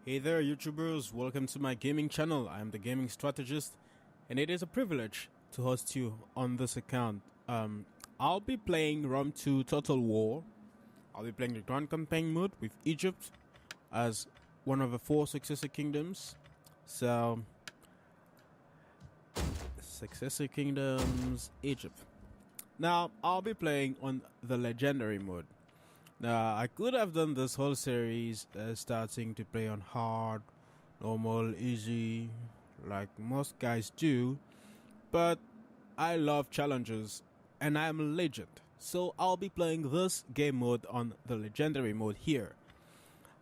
Hey there, YouTubers, welcome to my gaming channel. I am the gaming strategist, and it is a privilege to host you on this account. I'll be playing Rome 2 Total War. I'll be playing the Grand Campaign mode with Egypt as one of the 4 successor kingdoms. So, successor kingdoms, Egypt. Now, I'll be playing on the legendary mode. Now, I could have done this whole series starting to play on hard, normal, easy, like most guys do, but I love challenges and I am a legend, so I'll be playing this game mode on the legendary mode here.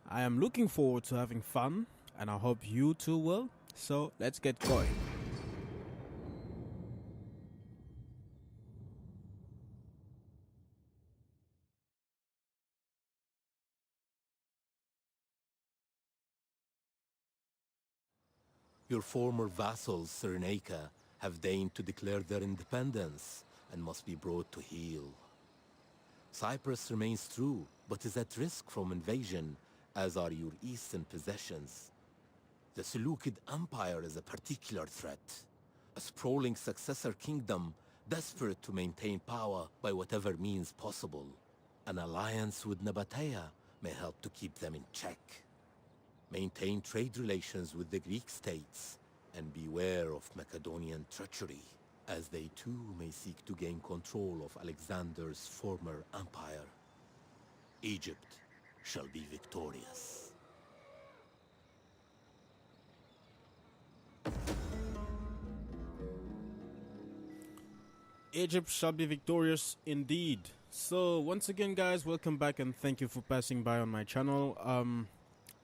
I am looking forward to having fun, and I hope you too will, so let's get going. Your former vassals, Cyrenaica, have deigned to declare their independence and must be brought to heel. Cyprus remains true, but is at risk from invasion, as are your eastern possessions. The Seleucid Empire is a particular threat, a sprawling successor kingdom desperate to maintain power by whatever means possible. An alliance with Nabatea may help to keep them in check. Maintain trade relations with the Greek states, and beware of Macedonian treachery, as they too may seek to gain control of Alexander's former empire. Egypt shall be victorious. Egypt shall be victorious indeed. So once again, guys, welcome back and thank you for passing by on my channel.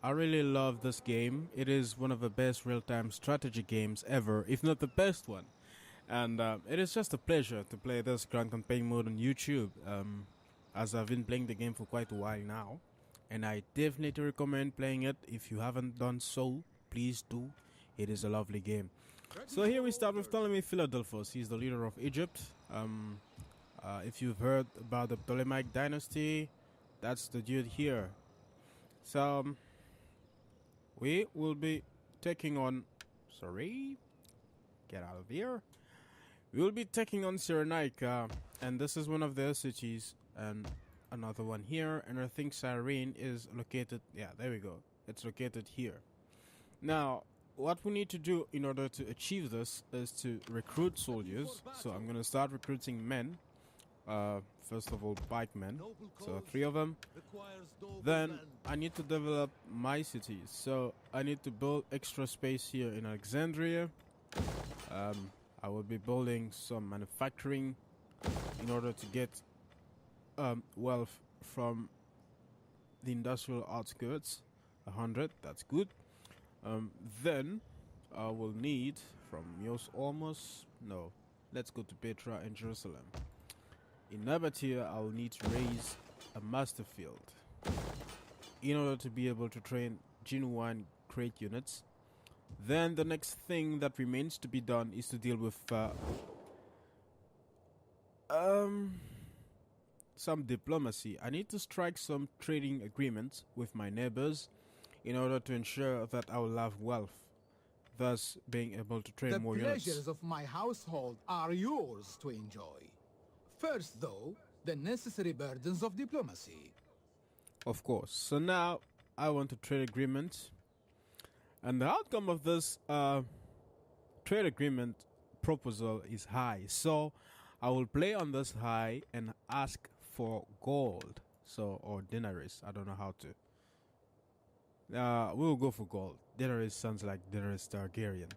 I really love this game. It is one of the best real-time strategy games ever, if not the best one. And it is just a pleasure to play this Grand Campaign mode on YouTube, as I've been playing the game for quite a while now. And I definitely recommend playing it. If you haven't done so, please do. It is a lovely game. So here we start with Ptolemy Philadelphus. He's the leader of Egypt. If you've heard about the Ptolemaic dynasty, that's the dude here. So we will be taking on, get out of here. We will be taking on Cyrenaica, and this is one of their cities, and another one here, and I think Cyrene is located, yeah, there we go. It's located here. Now, what we need to do in order to achieve this is to recruit soldiers. So I'm going to start recruiting men. First of all, pikemen, so 3 of them. Then I need to develop my cities, so I need to build extra space here in Alexandria. I will be building some manufacturing in order to get wealth from the industrial outskirts. 100, that's good. Then I will need from Mios almost, no, let's go to Petra and Jerusalem. In Nabatea, I'll need to raise a master field in order to be able to train genuine crate units. Then the next thing that remains to be done is to deal with some diplomacy. I need to strike some trading agreements with my neighbors in order to ensure that I will have wealth, thus being able to train more units. The pleasures of my household are yours to enjoy. First, though, the necessary burdens of diplomacy. Of course. So now I want a trade agreement, and the outcome of this trade agreement proposal is high. So I will play on this high and ask for gold, so, or denaries. I don't know how to. We will go for gold. Denaries sounds like Daenerys Targaryen.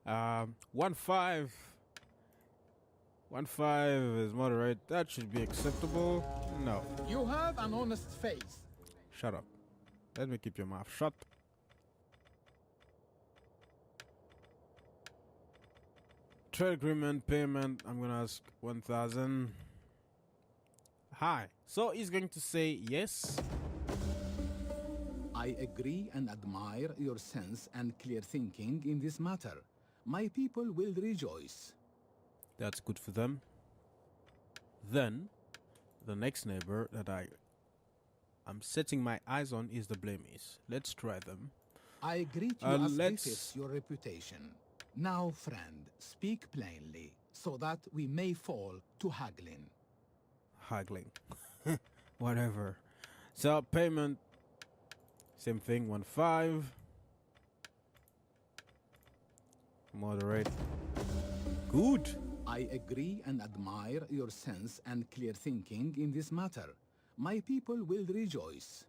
1-5. 1-5 is moderate. That should be acceptable. No. You have an honest face. Shut up. Let me keep your mouth shut. Trade agreement, payment. I'm gonna ask 1,000. Hi. So he's going to say yes. I agree and admire your sense and clear thinking in this matter. My people will rejoice. That's good for them. Then, the next neighbor that I I'm setting my eyes on is the Blemies. Let's try them. I greet you as let's- befits your reputation. Now, friend, speak plainly, so that we may fall to haggling. Haggling. Whatever. So payment. Same thing, 1.5. Moderate. Good. I agree and admire your sense and clear thinking in this matter. My people will rejoice.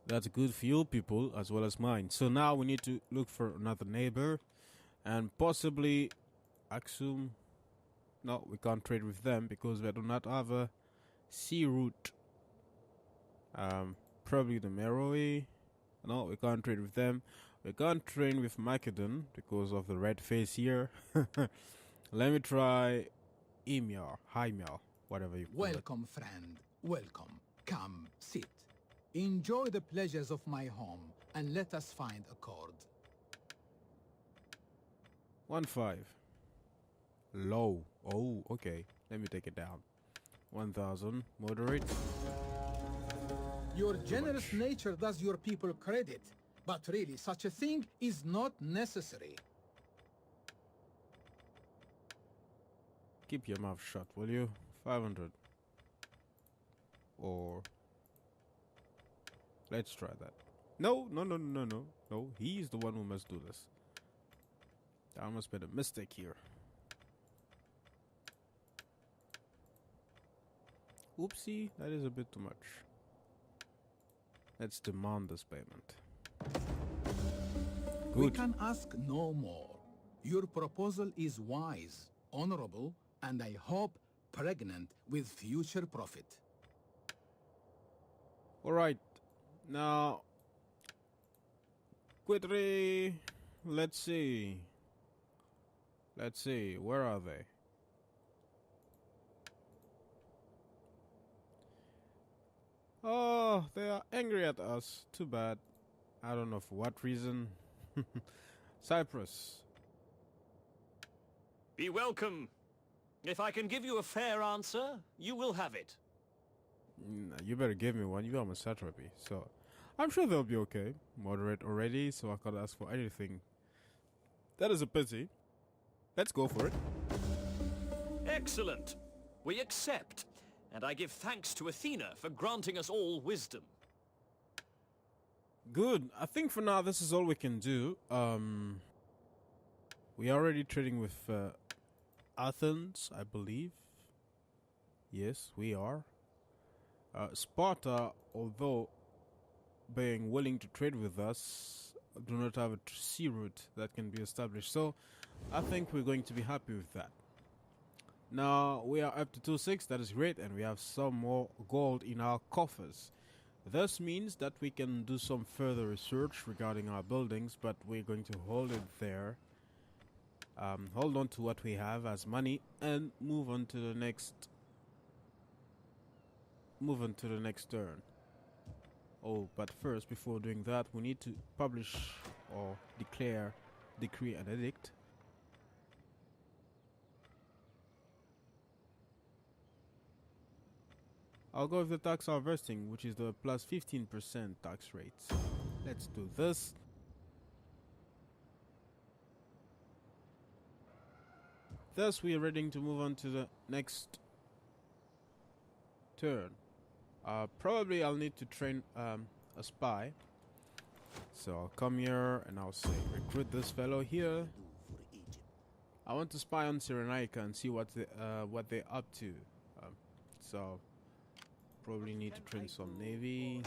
That's good for your people as well as mine. So now we need to look for another neighbor. And possibly Aksum. No, we can't trade with them because we do not have a sea route. Probably the Meroe. No, we can't trade with them. We can't trade with Macedon because of the red face here. Let me try Emir, Hymir, whatever you call it. Welcome, friend. Welcome. Come, sit. Enjoy the pleasures of my home, and let us find accord. 1.5. Low. Oh, okay. Let me take it down. 1,000. Moderate. Your generous nature does your people credit, but really such a thing is not necessary. Keep your mouth shut, will you? 500. Or let's try that. No. No, he's the one who must do this. There must be a mistake here. Oopsie, that is a bit too much. Let's demand this payment. We Good. can ask no more. Your proposal is wise, honorable, and I hope pregnant with future profit. Alright. Now Quitri, let's see. Where are they? Oh, they are angry at us. Too bad. I don't know for what reason. Cyprus. Be welcome. If I can give you a fair answer, you will have it. You better give me one. You are my satrapy. So, I'm sure they'll be okay. Moderate already, so I can't ask for anything. That is a pity. Let's go for it. Excellent. We accept. And I give thanks to Athena for granting us all wisdom. Good. I think for now this is all we can do. We are already trading with Athens, I believe. Yes, we are. Sparta, although being willing to trade with us, do not have a sea route that can be established. So I think we're going to be happy with that. Now we are up to 2.6, that is great, and we have some more gold in our coffers. This means that we can do some further research regarding our buildings, but we're going to hold it there. Hold on to what we have as money and move on to the next turn. Oh, but first, before doing that, we need to publish or decree an edict. I'll go with the tax harvesting, which is the plus 15% tax rate. Let's do this. Thus, we are ready to move on to the next turn. Probably I'll need to train a spy. So I'll come here and I'll say, recruit this fellow here. I want to spy on Cyrenaica and see what they're up to. So probably need to train some navy.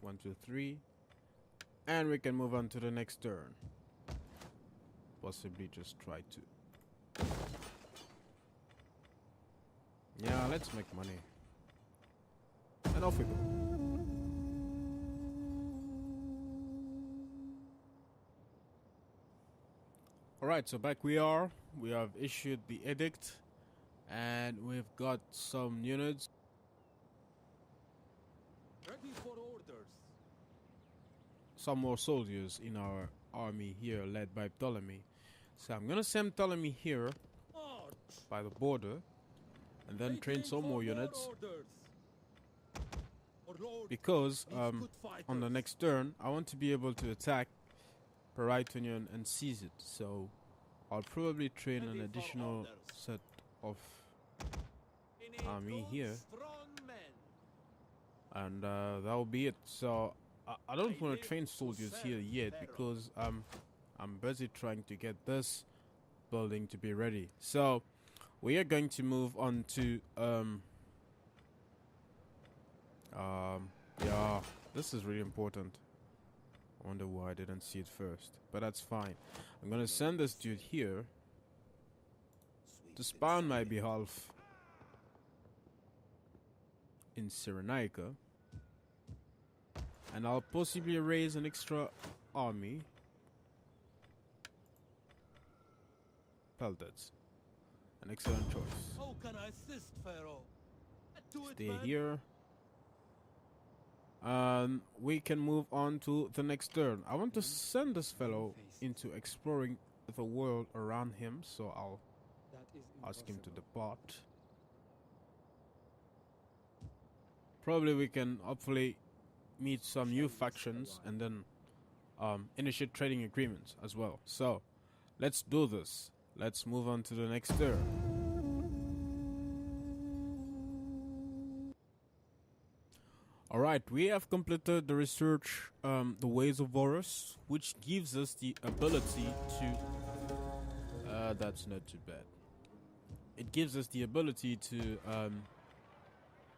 1, 2, 3, and we can move on to the next turn. Possibly just try to. Yeah, let's make money. And off we go. Alright, so back we are. We have issued the edict. And we've got some units. Ready for orders. Some more soldiers in our army here, led by Ptolemy. So I'm gonna send Ptolemy here by the border, and then train some more units. because on the next turn I want to be able to attack Peritonian and seize it. So I'll probably train an additional set of army here, and that'll be it. So I don't want to train soldiers here yet because I'm busy trying to get this building to be ready. So we are going to move on to yeah, this is really important. I wonder why I didn't see it first, but that's fine. I'm gonna send this dude here to spy on my behalf in Cyrenaica, and I'll possibly raise an extra army. Pelteds, an excellent choice. How can I assist, Pharaoh? Stay here. We can move on to the next turn. I want to send this fellow into exploring the world around him, so I'll ask him to depart. Probably we can hopefully meet some new factions and then initiate trading agreements as well. So let's do this. Let's move on to the next turn. Alright, we have completed the research, the ways of Horus, which gives us the ability to... that's not too bad. It gives us the ability to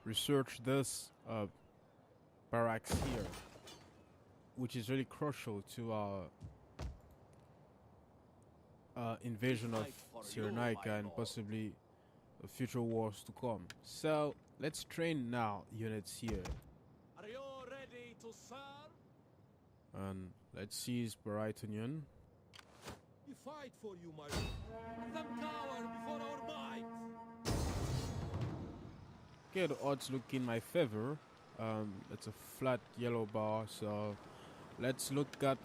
research this barracks here, which is really crucial to our invasion of Cyrenaica and possibly the future wars to come. So, let's train now units here. Are you ready to serve? And let's seize Peritonian. We fight for you, my lord. Some cower before our might. Okay, the odds look in my favor. It's a flat yellow bar, so let's look at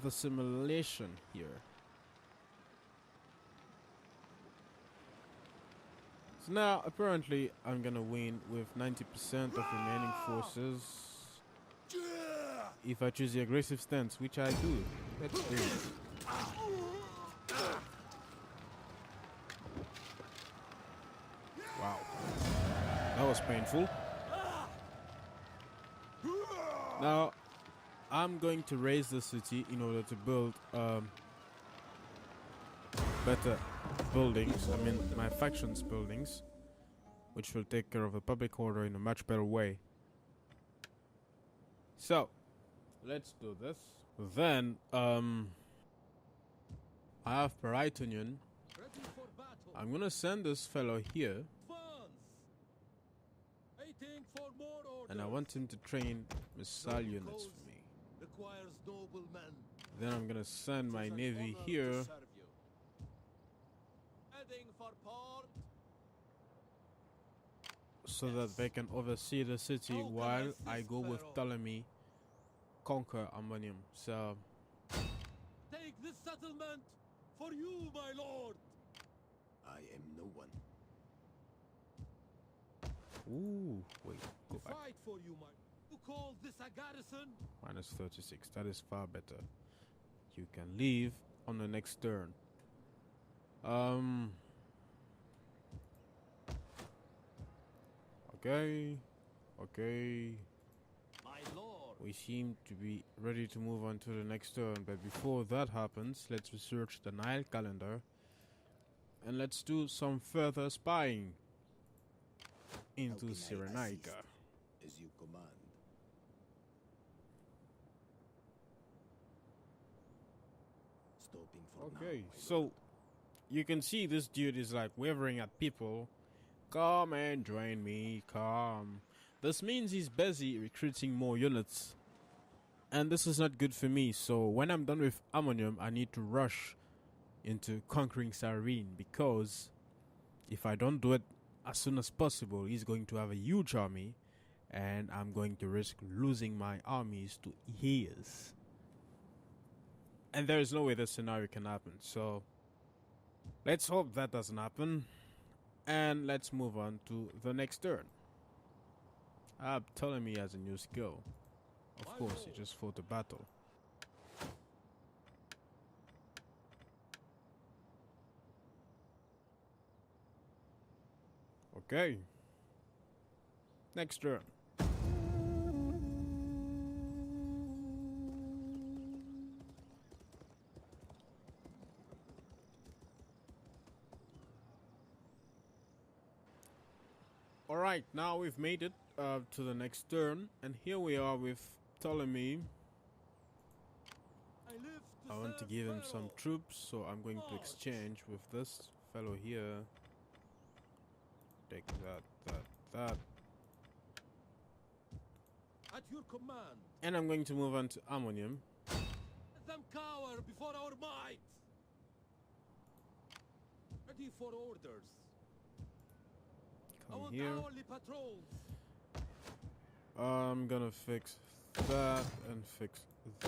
the simulation here. So now, apparently, I'm gonna win with 90% of remaining forces if I choose the aggressive stance, which I do. Let's do it. Wow. That was painful. Now, I'm going to raise the city in order to build better buildings. I mean, my factions buildings, which will take care of the public order in a much better way. So, let's do this. Then, I have Peritonian. Ready for battle. I'm gonna send this fellow here, Advance. Waiting for more orders. and I want him to train missile units for me. Requires noble men. Then I'm gonna send my It is an navy honor here, to serve you. Heading for port. so that they can oversee the city How can I while assist, I go with Pharaoh? Ptolemy conquer Ammonium. So, Take this settlement for you, my lord. I am no one. ooh, wait, go back. Fight for you, my. You call this a garrison? Minus 36. That is far better. You can leave on the next turn. Okay. Okay. My lord. We seem to be ready to move on to the next turn, but before that happens, let's research the Nile calendar and let's do some further spying into Cyrenaica. As you command. Stopping for Okay, now, my so you can see this dude is like wavering at people. Come and join me, come. This means he's busy recruiting more units. And this is not good for me, so when I'm done with Ammonium, I need to rush into conquering Cyrene, because if I don't do it as soon as possible, he's going to have a huge army, and I'm going to risk losing my armies to his. And there is no way this scenario can happen, so let's hope that doesn't happen. And let's move on to the next turn. Ptolemy has a new skill. Of course, he just fought a battle. Okay. Next turn. Alright, now we've made it to the next turn, and here we are with Ptolemy. I want to give him some troops, so I'm going to exchange with this fellow here. Take that. At your command. And I'm going to move on to Ammonium. Let them cower before our might. Ready for orders. Come here. Hourly patrols. I'm gonna fix that and fix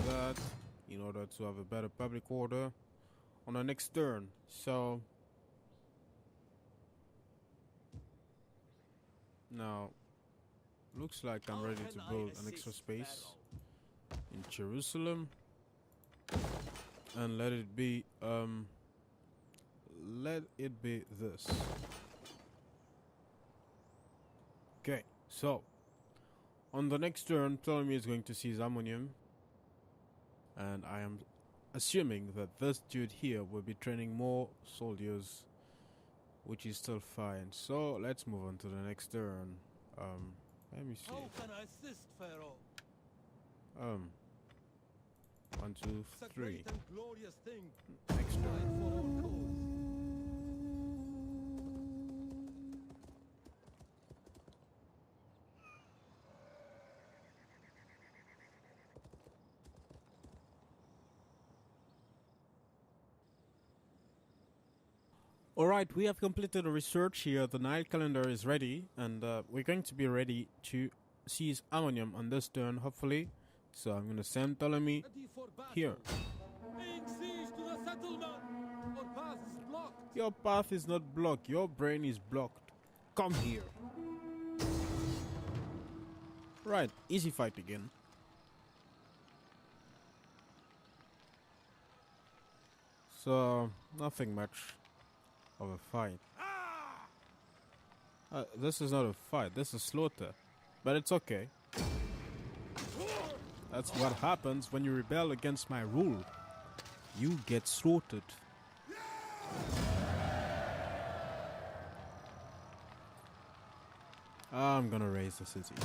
that in order to have a better public order on the next turn. So now looks like I'm ready to build an extra space in Jerusalem, and let it be this. Okay, so on the next turn, Ptolemy is going to seize Ammonium, and I am assuming that this dude here will be training more soldiers, which is still fine. So let's move on to the next turn. Let me see. How can I assist, Pharaoh? 1, 2, It's a 3. great and glorious thing. Next Fight turn. for our cause. Alright, we have completed the research here. The Nile calendar is ready, and we're going to be ready to seize Ammonium on this turn, hopefully. So I'm going to send Ptolemy Ready for battle. here. Laying siege to the settlement. Our path is blocked. Your path is not blocked, your brain is blocked. Come here. Right, easy fight again. So, nothing much of a fight. This is not a fight, this is slaughter. But it's okay. That's what happens when you rebel against my rule. You get slaughtered. I'm gonna raise the city.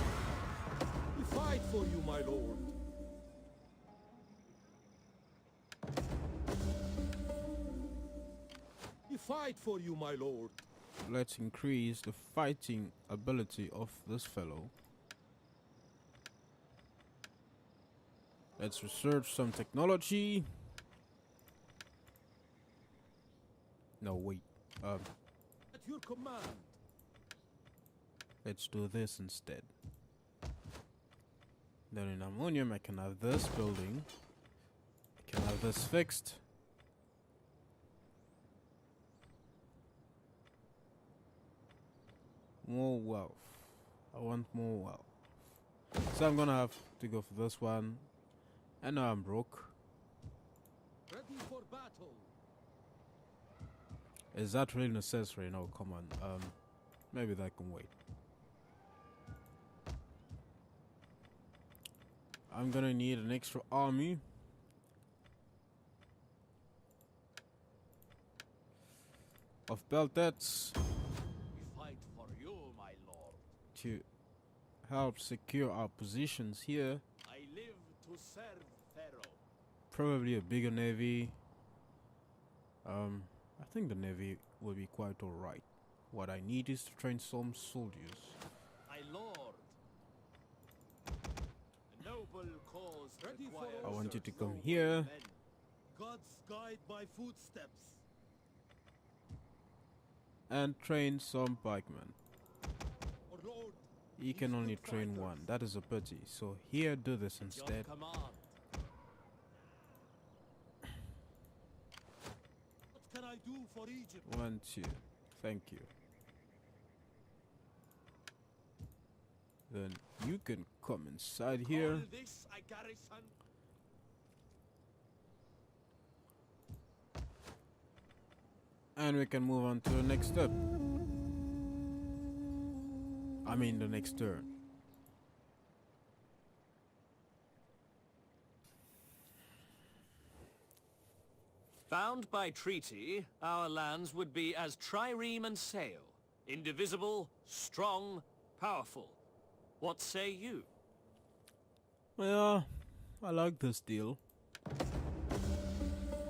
We fight for you, my lord. We fight for you, my lord. Let's increase the fighting ability of this fellow. Let's research some technology. No, wait. At your command. Let's do this instead. Then in Ammonium, I can have this building. I can have this fixed. More wealth. I want more wealth. So I'm gonna have to go for this one. And now I'm broke. Ready for battle. Is that really necessary? No, come on. Maybe that can wait. I'm gonna need an extra army. Of Beltets We fight for you, my lord. to help secure our positions here. I live to serve Pharaoh. Probably a bigger navy. I think the navy will be quite alright. What I need is to train some soldiers. My lord. A noble cause Ready for requires I want you to noble come here. men. Gods guide my footsteps. And train some pikemen. Our lord. You can only train one. That is a pity. So here, do this At your instead. command. What can I do for Egypt? 1, 2. Thank you. Then you can come inside here. Call this a garrison? And we can move on to the next step. I mean the next turn. Bound by treaty, our lands would be as trireme and sail. Indivisible, strong, powerful. What say you? Well, I like this deal.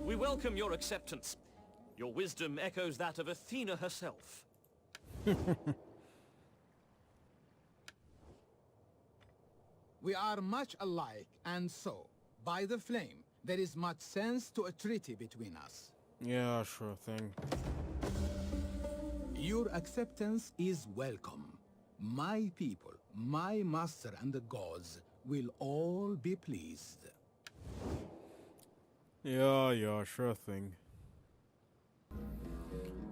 We welcome your acceptance. Your wisdom echoes that of Athena herself. We are much alike, and so, by the flame, there is much sense to a treaty between us. Yeah, sure thing. Your acceptance is welcome. My people, my master and the gods will all be pleased. Yeah, sure thing.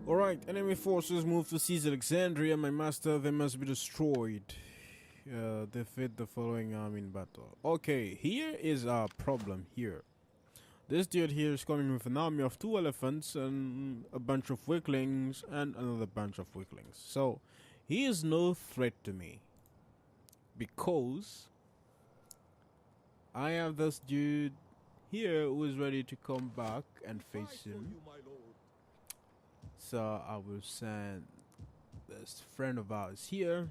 Alright, enemy forces move to seize Alexandria. My master, they must be destroyed. Defeat the following army in battle. Okay, here is our problem here. This dude here is coming with an army of 2 elephants and a bunch of weaklings and another bunch of weaklings. So, he is no threat to me. Because I have this dude here who is ready to come back and face Fight for him. you, my lord. So, I will send this friend of ours here.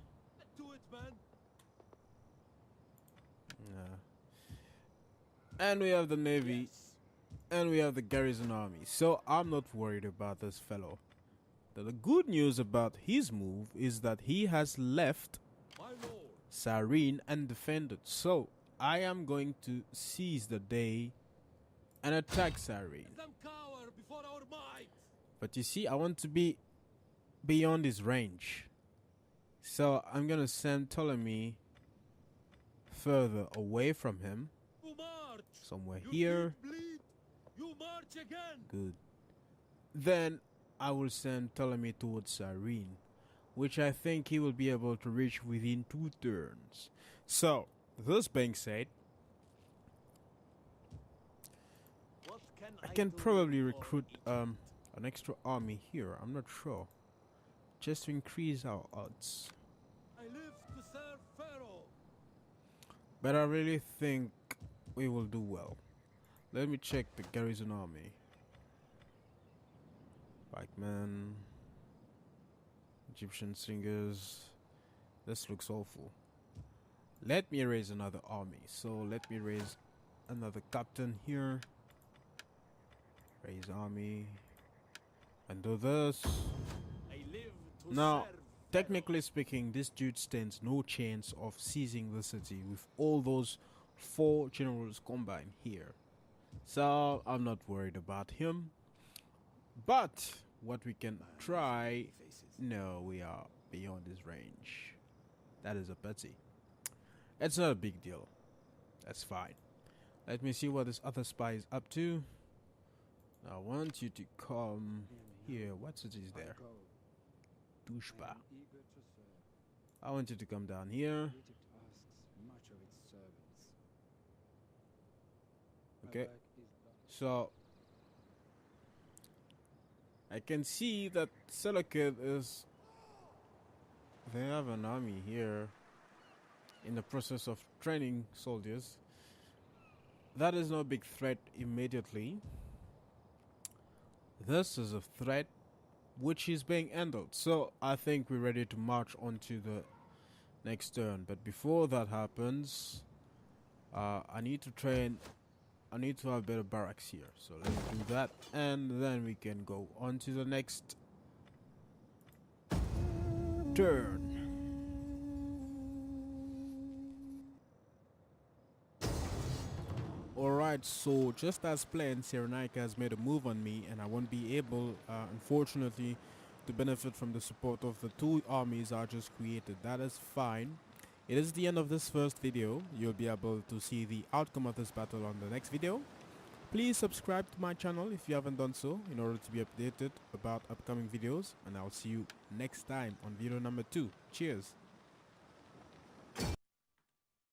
Do it, man. And we have the navy. Yes. And we have the garrison army. So I'm not worried about this fellow. The good news about his move is that he has left My lord. Cyrene undefended. So I am going to seize the day and attack Cyrene. Let them cower before our might. But you see, I want to be beyond his range. So I'm going to send Ptolemy further away from him. You march. Somewhere You here. bleed. You march again. Good. Then I will send Ptolemy towards Cyrene, which I think he will be able to reach within 2 turns. So, this being said, What I can probably recruit an extra army here. I'm not sure. Just to increase our odds. I live to serve Pharaoh. But I really think we will do well. Let me check the garrison army. Pikemen, Egyptian singers. This looks awful. Let me raise another army. So let me raise another captain here. Raise army. And do this. I live to Now, serve technically speaking, this dude stands no chance of seizing the city with all those 4 generals combined here. So I'm not worried about him. But what we can try, no, we are beyond his range. That is a pity. It's not a big deal. That's fine. Let me see what this other spy is up to. I want you to come here. What city is there? Tushpa. I want you to come down here. Okay. So I can see that Seleucid is. They have an army here in the process of training soldiers. That is no big threat immediately. This is a threat which is being handled. So I think we're ready to march on to the next turn. But before that happens, I need to train. I need to have better barracks here. So let's do that. And then we can go on to the next turn. Alright, so just as planned, Cyrenaica has made a move on me, and I won't be able, unfortunately, to benefit from the support of the 2 armies I just created. That is fine. It is the end of this first video. You'll be able to see the outcome of this battle on the next video. Please subscribe to my channel if you haven't done so in order to be updated about upcoming videos, and I'll see you next time on video number 2. Cheers.